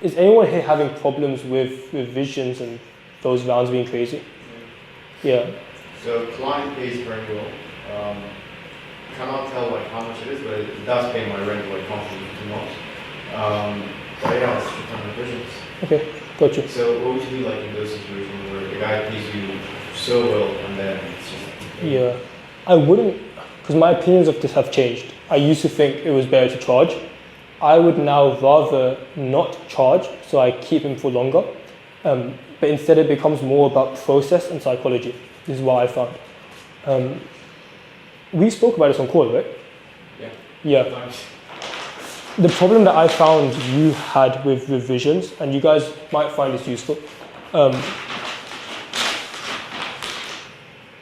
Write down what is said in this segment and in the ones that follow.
is anyone here having problems with revisions and those rounds being crazy? Yeah. So client pays per renewal. Cannot tell like how much it is, but it does pay my rent like constantly 2 months. But yeah, it's return revisions. Okay, got you. So what would you do like in those situations where the guy pays you so well and then it's just... Yeah, I wouldn't, because my opinions of this have changed. I used to think it was better to charge. I would now rather not charge, so I keep him for longer. But instead it becomes more about process and psychology. This is what I found. We spoke about this on call, right? Yeah. Yeah. The problem that I found you had with revisions, and you guys might find this useful,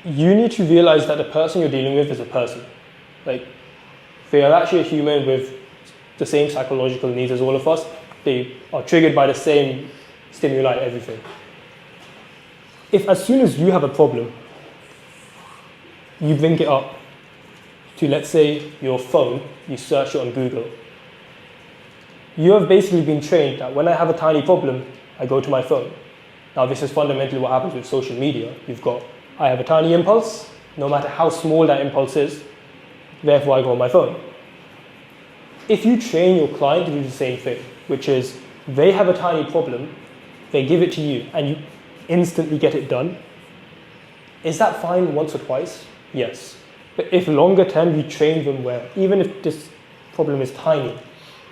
you need to realize that the person you're dealing with is a person. Like, they are actually a human with the same psychological needs as all of us. They are triggered by the same stimuli, everything. If as soon as you have a problem, you bring it up to, let's say, your phone, you search it on Google, you have basically been trained that when I have a tiny problem, I go to my phone. Now, this is fundamentally what happens with social media. You've got, I have a tiny impulse, no matter how small that impulse is, therefore I go on my phone. If you train your client to do the same thing, which is they have a tiny problem, they give it to you, and you instantly get it done, is that fine once or twice? Yes. But if longer term you train them where, even if this problem is tiny,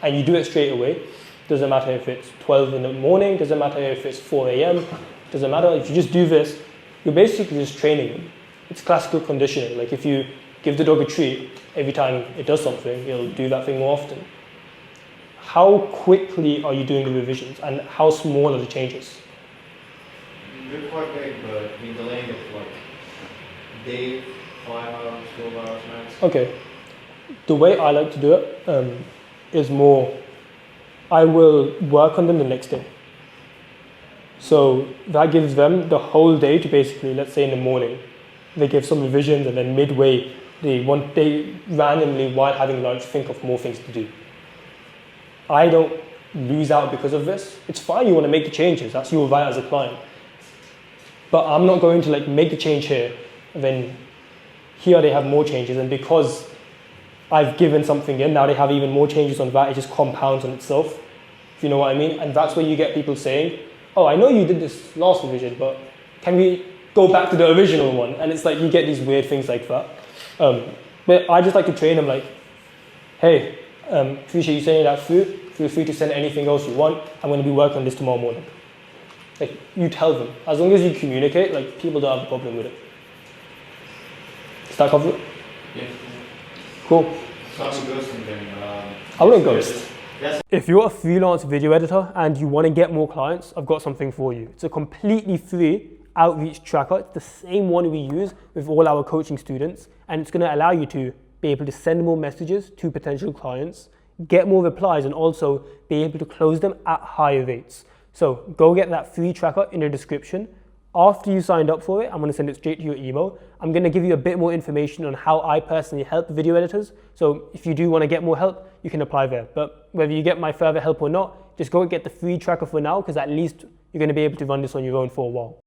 and you do it straight away, doesn't matter if it's 12 in the morning, doesn't matter if it's 4 a.m., doesn't matter, if you just do this, you're basically just training them. It's classical conditioning. Like if you give the dog a treat, every time it does something, it'll do that thing more often. How quickly are you doing the revisions, and how small are the changes? They're quite big, but been delaying it like day, 5 hours, 12 hours max. Okay. The way I like to do it is more, I will work on them the next day. So that gives them the whole day to basically, let's say in the morning, they give some revisions, and then midway, they randomly, while having lunch, think of more things to do. I don't lose out because of this. It's fine, you want to make the changes, that's your right as a client. But I'm not going to like make the change here, and then here they have more changes, and because I've given something in, now they have even more changes on that, it just compounds on itself, if you know what I mean. And that's where you get people saying, oh, I know you did this last revision, but can we go back to the original one? And it's like, you get these weird things like that. But I just like to train them like, hey, appreciate you sending that through. Feel free to send anything else you want. I'm going to be working on this tomorrow morning. Like, you tell them. As long as you communicate, like, people don't have a problem with it. Does that cover it? Yeah. Cool. Talking ghosting then, I wouldn't ghost. Yes. If you're a freelance video editor and you want to get more clients, I've got something for you. It's a completely free outreach tracker. It's the same one we use with all our coaching students, and it's going to allow you to be able to send more messages to potential clients, get more replies, and also be able to close them at higher rates. So go get that free tracker in the description. After you signed up for it, I'm going to send it straight to your email. I'm going to give you a bit more information on how I personally help video editors. So if you do want to get more help, you can apply there. But whether you get my further help or not, just go and get the free tracker for now, because at least you're going to be able to run this on your own for a while.